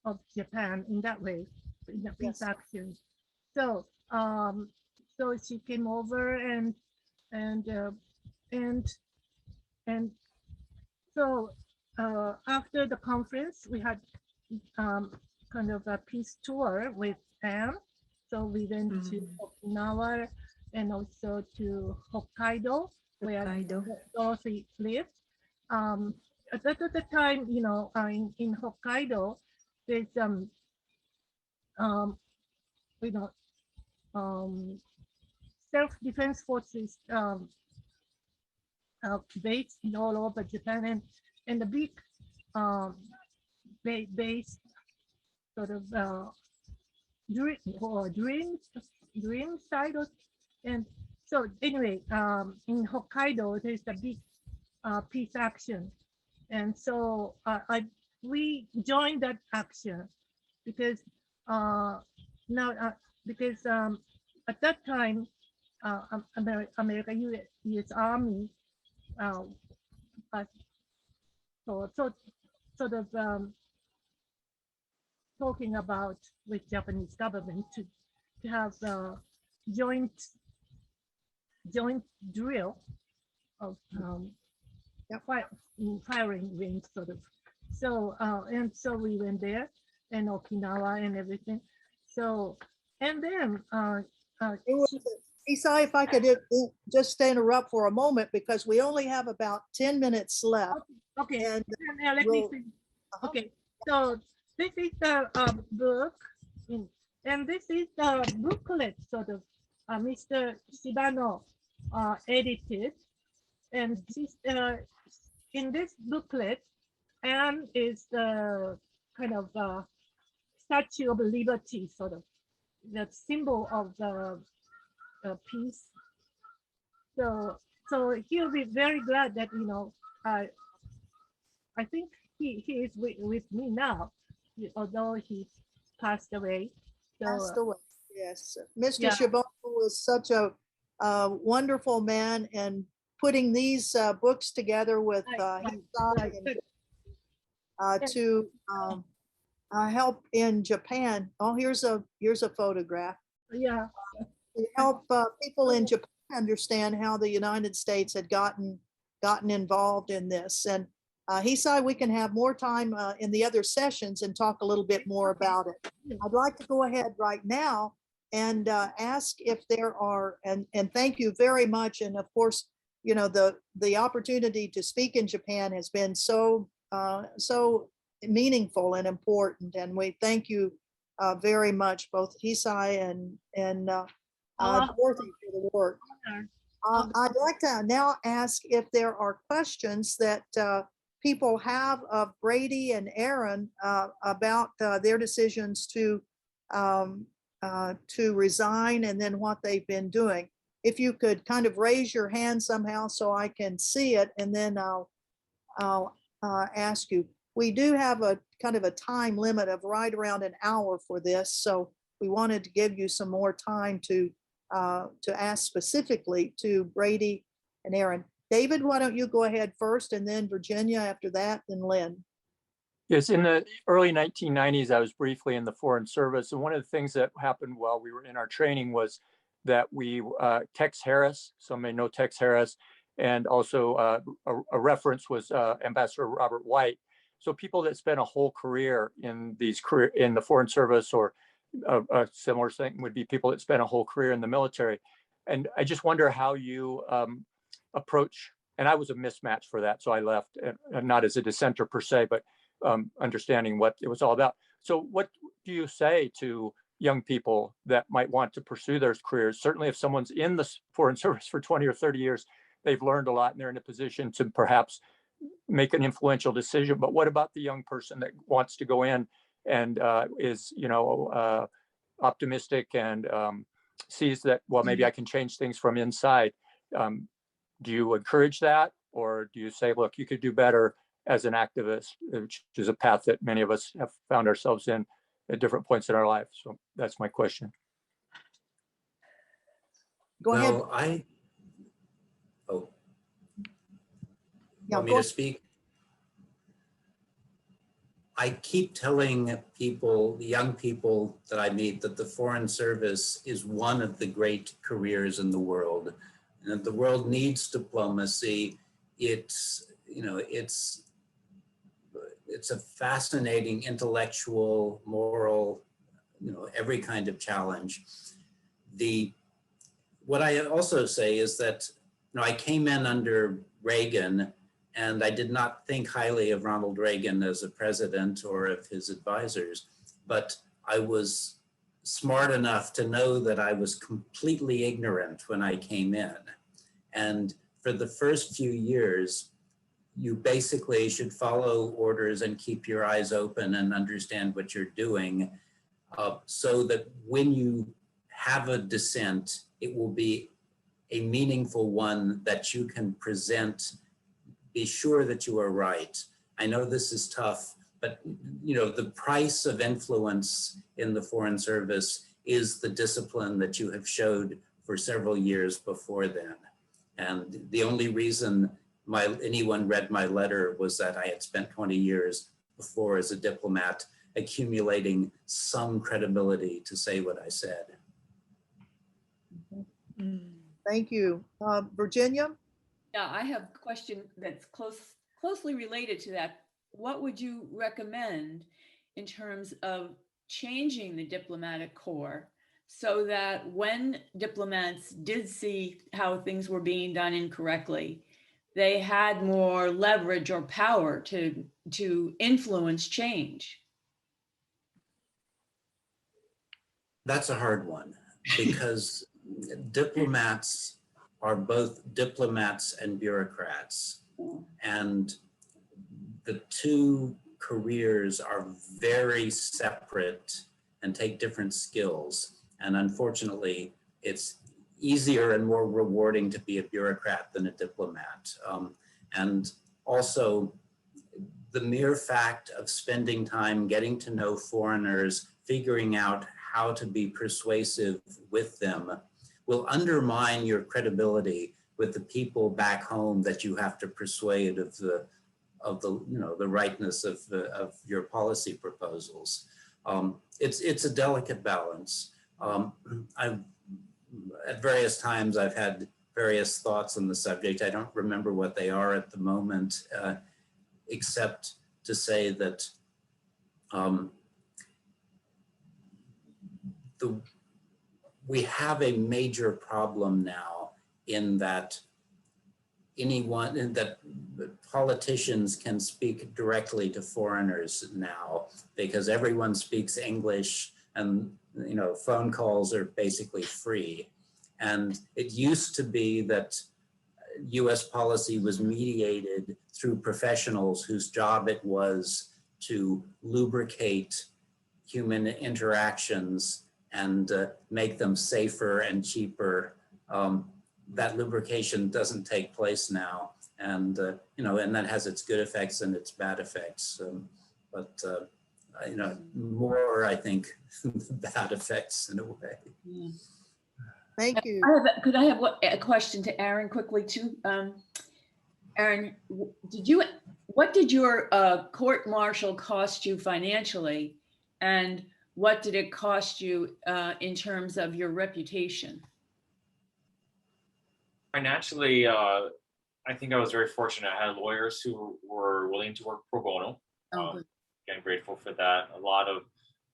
of Japan in that way, in the peace action. So so she came over and so after the conference we had kind of a peace tour with Anne. So we went to Okinawa and also to Hokkaido, where Dorothy lived. At the time, in Hokkaido, there's self-defense forces based all over Japan, and the big base sort of dream side of, and so anyway, in Hokkaido there's a big peace action, and so we joined that action because because at that time America U.S. Army sort of talking about with Japanese government to have joint drill of firing range sort of. So and so we went there, and Okinawa and everything. So and then Isai, if I could just interrupt for a moment, because we only have about 10 minutes left. Okay. And let me see. Okay. So this is the book, and this is the booklet sort of Mr. Shibano edited, and this, in this booklet, Anne is the kind of Statue of Liberty, sort of the symbol of the peace. So he'll be very glad that I think he is with me now, although he passed away. So, passed away, yes. Mr. Shibano was such a wonderful man, and putting these books together with to help in Japan. Oh, here's a photograph. Yeah. To help people in Japan understand how the United States had gotten involved in this. And Hisai, we can have more time in the other sessions and talk a little bit more about it. I'd like to go ahead right now and ask if there are, and thank you very much. And of course, the opportunity to speak in Japan has been so meaningful and important. And we thank you very much, both Hisai and Dorothy, for the work. I'd like to now ask if there are questions that people have of Brady and Aaron about their decisions to resign and then what they've been doing. If you could kind of raise your hand somehow so I can see it, and then I'll ask you. We do have a kind of a time limit of right around an hour for this, so we wanted to give you some more time to ask specifically to Brady and Aaron. David, why don't you go ahead first, and then Virginia after that, then Lynn. Yes, in the early 1990s, I was briefly in the Foreign Service. And one of the things that happened while we were in our training was that we, Tex Harris, some may know Tex Harris, And also a reference was Ambassador Robert White. So people that spend a whole career in the Foreign Service, or a similar thing would be people that spend a whole career in the military. And I just wonder how you approach, and I was a mismatch for that, so I left, and not as a dissenter per se, but understanding what it was all about. So what do you say to young people that might want to pursue their careers? Certainly if someone's in the Foreign Service for 20 or 30 years, they've learned a lot and they're in a position to perhaps make an influential decision. But what about the young person that wants to go in and is, optimistic and sees that, well, maybe I can change things from inside? Do you encourage that, or do you say, look, you could do better as an activist, which is a path that many of us have found ourselves in at different points in our life? So that's my question. Go ahead. Want me to speak? I keep telling people, young people that I meet, that the Foreign Service is one of the great careers in the world. And that the world needs diplomacy. It's a fascinating intellectual, moral, every kind of challenge. What I also say is that, I came in under Reagan, and I did not think highly of Ronald Reagan as a president or of his advisors, but I was smart enough to know that I was completely ignorant when I came in. And for the first few years, you basically should follow orders and keep your eyes open and understand what you're doing, so that when you have a dissent, it will be a meaningful one that you can present. Be sure that you are right. I know this is tough, but the price of influence in the Foreign Service is the discipline that you have showed for several years before then. And the only reason anyone read my letter was that I had spent 20 years before as a diplomat accumulating some credibility to say what I said. Thank you. Virginia? Yeah, I have a question that's closely related to that. What would you recommend in terms of changing the diplomatic corps so that when diplomats did see how things were being done incorrectly, they had more leverage or power to influence change? That's a hard one, because diplomats are both diplomats and bureaucrats. And the two careers are very separate and take different skills. And unfortunately, it's easier and more rewarding to be a bureaucrat than a diplomat. And also, the mere fact of spending time getting to know foreigners, figuring out how to be persuasive with them, will undermine your credibility with the people back home that you have to persuade of the rightness of your policy proposals. It's a delicate balance. At various times I've had various thoughts on the subject. I don't remember what they are at the moment, except to say that we have a major problem now in that politicians can speak directly to foreigners now, because everyone speaks English, and phone calls are basically free. And it used to be that US policy was mediated through professionals whose job it was to lubricate human interactions and make them safer and cheaper. That lubrication doesn't take place now, and and that has its good effects and its bad effects. More, I think, bad effects in a way. Yeah. Thank you. Could I have a question to Aaron quickly too? Aaron, what did your court martial cost you financially, and what did it cost you in terms of your reputation? Financially, I think I was very fortunate. I had lawyers who were willing to work pro bono. Oh, good. Again, grateful for that. A lot of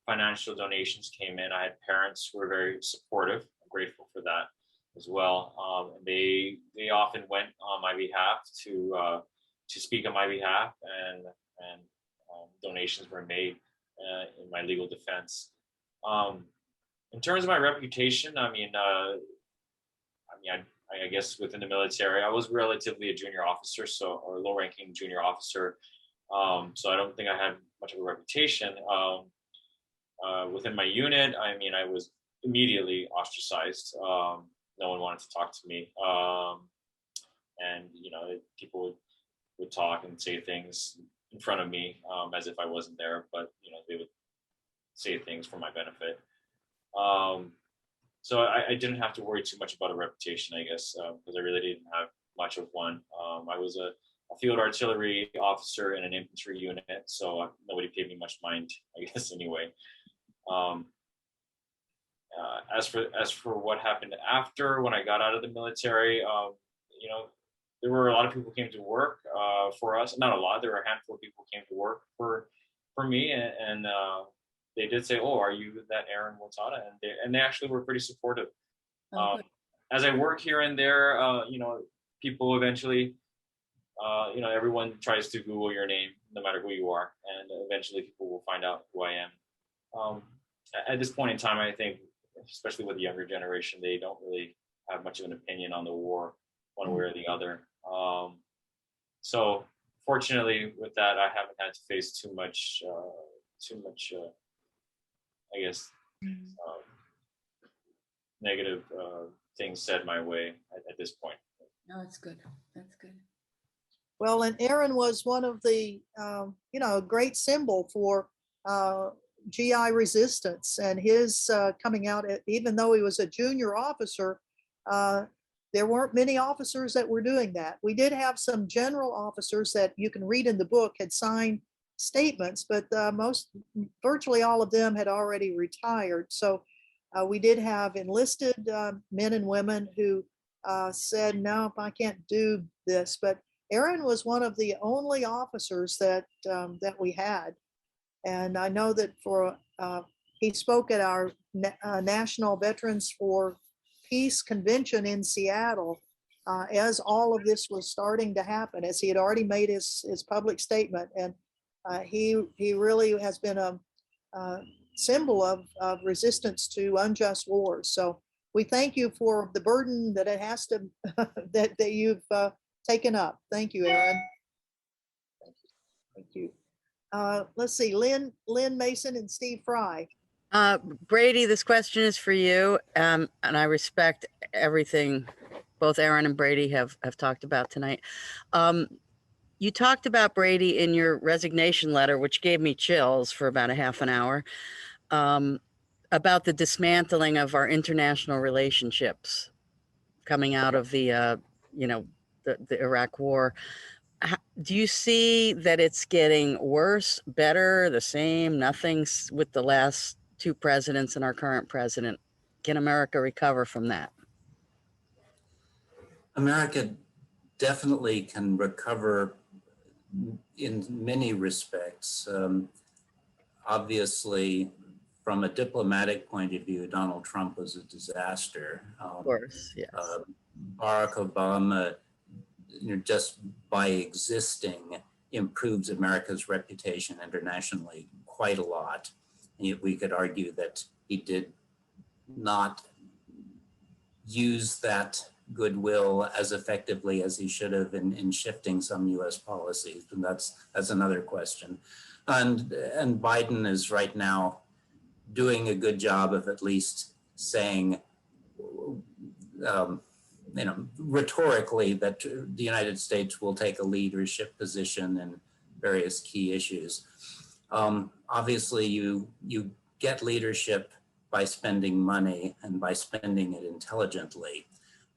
financial donations came in. I had parents who were very supportive. I'm grateful for that as well. They often went on my behalf to speak on my behalf, and donations were made in my legal defense. In terms of my reputation, I guess within the military, I was relatively a junior officer, or low-ranking junior officer. So I don't think I had much of a reputation. Within my unit, I was immediately ostracized. No one wanted to talk to me. And people would talk and say things in front of me as if I wasn't there, but they would say things for my benefit. So I didn't have to worry too much about a reputation, I guess, because I really didn't have much of one. I was a field artillery officer in an infantry unit, so nobody paid me much mind, I guess, anyway. As for what happened after, when I got out of the military, there were a lot of people who came to work for us. Not a lot. There were a handful of people who came to work for me, and they did say, "Oh, are you that Aaron Watada?" And they actually were pretty supportive. As I work here and there, people eventually, everyone tries to Google your name, no matter who you are, and eventually people will find out who I am. At this point in time, I think, especially with the younger generation, they don't really have much of an opinion on the war, one way or the other. So fortunately, with that, I haven't had to face too much, I guess, negative things said my way at this point. No, that's good. That's good. Well, and Aaron was one of the, a great symbol for GI resistance, and his coming out, even though he was a junior officer, there weren't many officers that were doing that. We did have some general officers that you can read in the book had signed statements, but virtually all of them had already retired. So we did have enlisted men and women who said, no, I can't do this. But Aaron was one of the only officers that we had. And I know that he spoke at our National Veterans for Peace Convention in Seattle as all of this was starting to happen, as he had already made his public statement. And he really has been a symbol of resistance to unjust wars. So we thank you for the burden that it has to, that you've taken up. Thank you, Aaron. Thank you. Let's see, Lynn Mason and Steve Fry. Brady, this question is for you, and I respect everything both Aaron and Brady have talked about tonight. You talked about, Brady, in your resignation letter, which gave me chills for about a half an hour, about the dismantling of our international relationships coming out of the Iraq War. Do you see that it's getting worse, better, the same, nothing with the last two presidents and our current president? Can America recover from that? America definitely can recover in many respects. Obviously, from a diplomatic point of view, Donald Trump was a disaster. Of course, yes. Barack Obama, just by existing, improves America's reputation internationally quite a lot. And we could argue that he did not use that goodwill as effectively as he should have in shifting some U.S. policies, and that's another question. And Biden is right now doing a good job of at least saying, rhetorically, that the United States will take a leadership position in various key issues. Obviously, you get leadership by spending money and by spending it intelligently.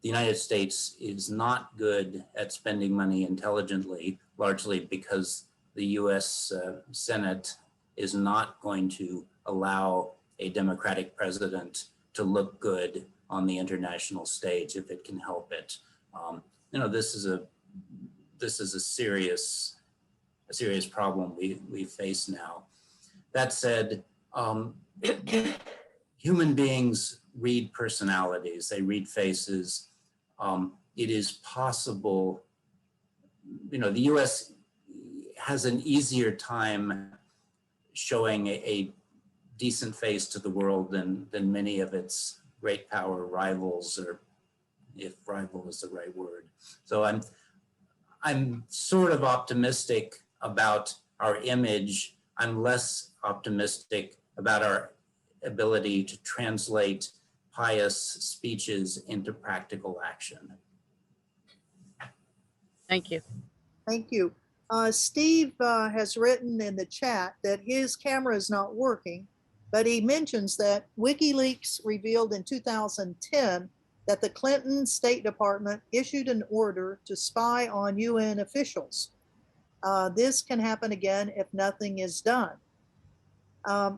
The United States is not good at spending money intelligently, largely because the US Senate is not going to allow a Democratic president to look good on the international stage if it can help it. This is this is a serious problem we face now. That said, human beings read personalities, they read faces. It is possible, the US has an easier time showing a decent face to the world than many of its great power rivals, or if rival is the right word. So I'm sort of optimistic about our image. I'm less optimistic about our ability to translate pious speeches into practical action. Thank you. Thank you. Steve has written in the chat that his camera is not working, but he mentions that WikiLeaks revealed in 2010 that the Clinton State Department issued an order to spy on UN officials. This can happen again if nothing is done. I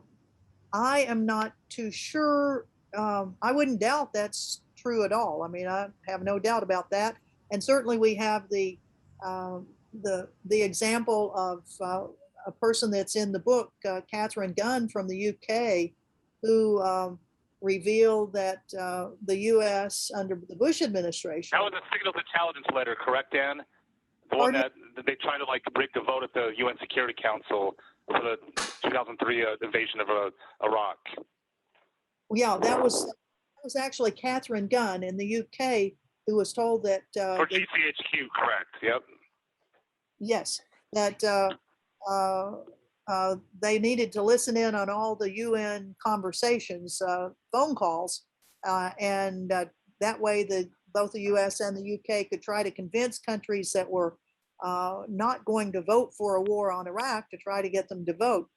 am not too sure. I wouldn't doubt that's true at all. I mean, I have no doubt about that. And certainly we have the example of a person that's in the book, Catherine Gunn from the UK, who revealed that the US under the Bush administration. That was a signals intelligence letter, correct, Dan? The one that they tried to rig the vote at the UN Security Council for the 2003 invasion of Iraq. Yeah, that was actually Catherine Gunn in the UK who was told that for GCHQ, correct? Yep. Yes, that they needed to listen in on all the UN conversations, phone calls, and that way both the US and the UK could try to convince countries that were not going to vote for a war on Iraq to try to get them to vote.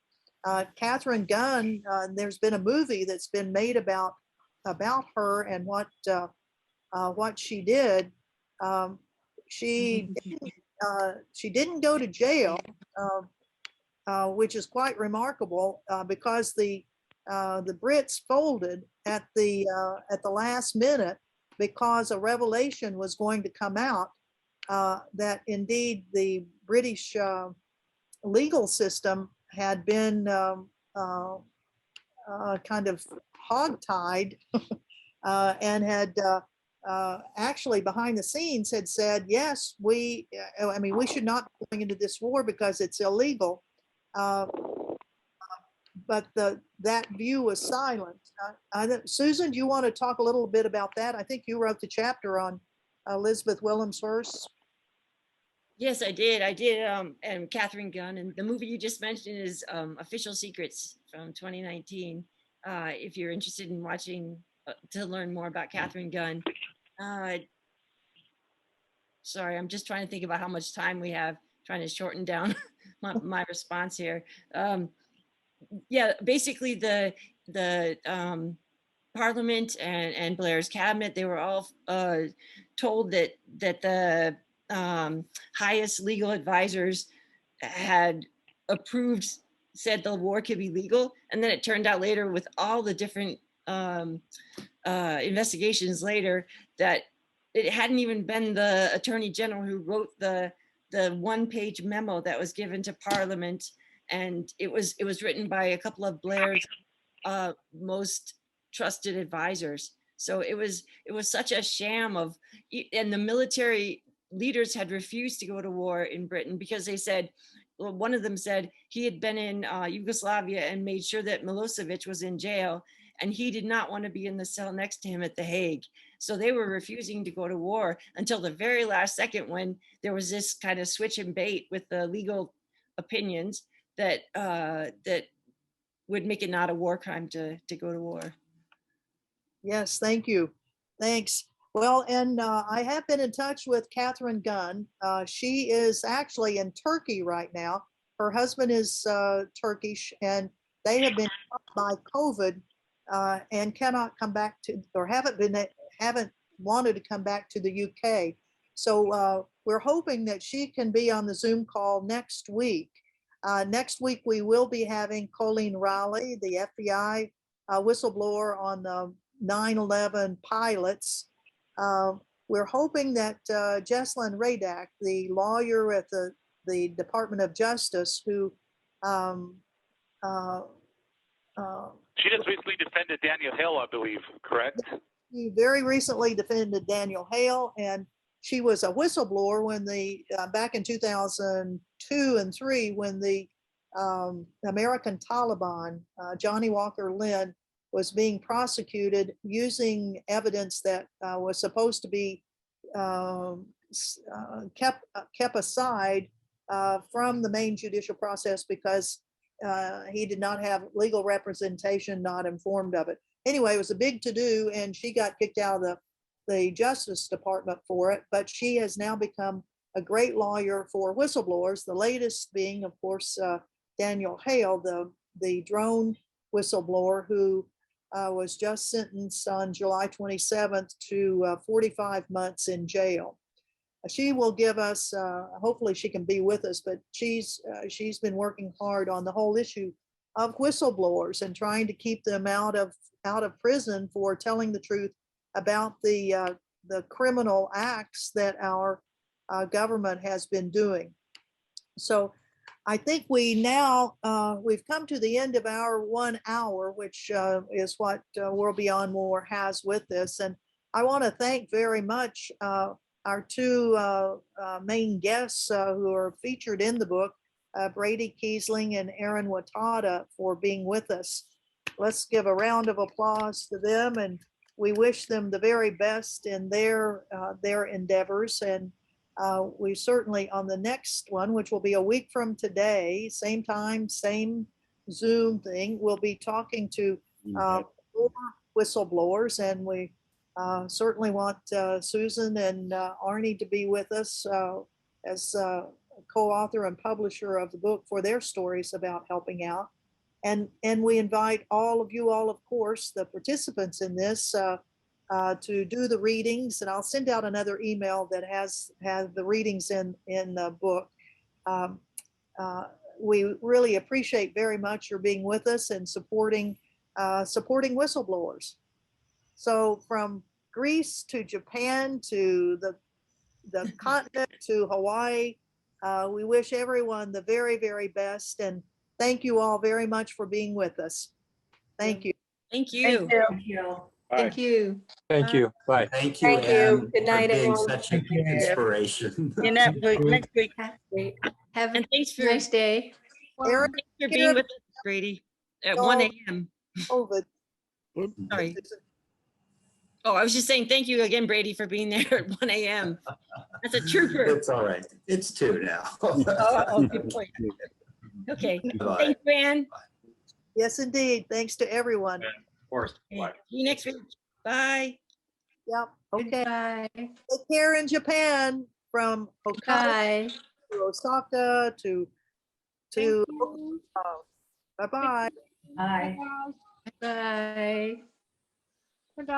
Catherine Gunn, there's been a movie that's been made about her and what she did. She didn't go to jail, which is quite remarkable because the Brits folded at the last minute because a revelation was going to come out that indeed the British legal system had been kind of hogtied and had actually behind the scenes had said, yes, we should not be going into this war because it's illegal. But that view was silent. Susan, do you want to talk a little bit about that? I think you wrote the chapter on Elizabeth Willems first. Yes, I did. And Catherine Gunn, and the movie you just mentioned is Official Secrets from 2019. If you're interested in watching to learn more about Catherine Gunn. Sorry, I'm just trying to think about how much time we have, trying to shorten down my response here. Yeah, basically the Parliament and Blair's cabinet, they were all told that the highest legal advisors had approved, said the war could be legal. And then it turned out later with all the different investigations later that it hadn't even been the Attorney General who wrote the one-page memo that was given to Parliament. And it was written by a couple of Blair's most trusted advisors. So it was such a sham of, and the military leaders had refused to go to war in Britain because they said, well, one of them said he had been in Yugoslavia and made sure that Milosevic was in jail, and he did not want to be in the cell next to him at The Hague. So they were refusing to go to war until the very last second when there was this kind of switch and bait with the legal opinions that that would make it not a war crime to go to war. Yes, thank you. Thanks. Well, and I have been in touch with Catherine Gunn. She is actually in Turkey right now. Her husband is Turkish, and they have been caught by COVID and cannot come back to, or haven't wanted to come back to the UK. So we're hoping that she can be on the Zoom call next week. Next week, we will be having Colleen Riley, the FBI whistleblower on the 9/11 pilots. we're hoping that Jesslyn Radak, the lawyer at the Department of Justice, who She just recently defended Daniel Hill, I believe, correct? he very recently defended Daniel Hale, and she was a whistleblower when back in 2002 and 3, when the American Taliban, Johnny Walker Lynn, was being prosecuted using evidence that was supposed to be kept aside from the main judicial process because he did not have legal representation, not informed of it. Anyway, it was a big to-do, and she got kicked out of the Justice Department for it, but she has now become a great lawyer for whistleblowers, the latest being, of course, Daniel Hale, the drone whistleblower who was just sentenced on July 27th to 45 months in jail. She will give us, hopefully she can be with us, but she's been working hard on the whole issue of whistleblowers and trying to keep them out of prison for telling the truth about the criminal acts that our government has been doing. So I think we've come to the end of our 1 hour, which is what World Beyond War has with this. And I want to thank very much our two main guests who are featured in the book, Brady Kiesling and Aaron Watada, for being with us. Let's give a round of applause to them, and we wish them the very best in their endeavors. And we certainly, on the next one, which will be a week from today, same time, same Zoom thing, we'll be talking to more whistleblowers, and we certainly want Susan and Arnie to be with us as co-author and publisher of the book for their stories about helping out. And we invite all of you, of course, the participants in this to do the readings. And I'll send out another email that has the readings in the book. We really appreciate very much your being with us and supporting whistleblowers. So from Greece to Japan to the continent to Hawaii, we wish everyone the very, very best. And thank you all very much for being with us. Thank you. Thank you. Thank you. Thank you. Thank you. Bye. Thank you, Thank you. Anne, Good night, for being everyone. such an inspiration. And that next week. Have And thanks a for nice day. Eric, for being with us, Brady, at 1 a.m. COVID. Sorry. Oh, I was just saying thank you again, Brady, for being there at 1 a.m. That's a trooper. It's all right. It's 2 now. Oh, good point. Okay. Bye. Thanks, Ann. Yes, indeed. Thanks to everyone. Of course. Bye. See you next week. Bye. Yep. Okay. Bye. Take care in Japan, from Hokkaido Bye. to Osaka to bye-bye. Bye. Bye. Bye.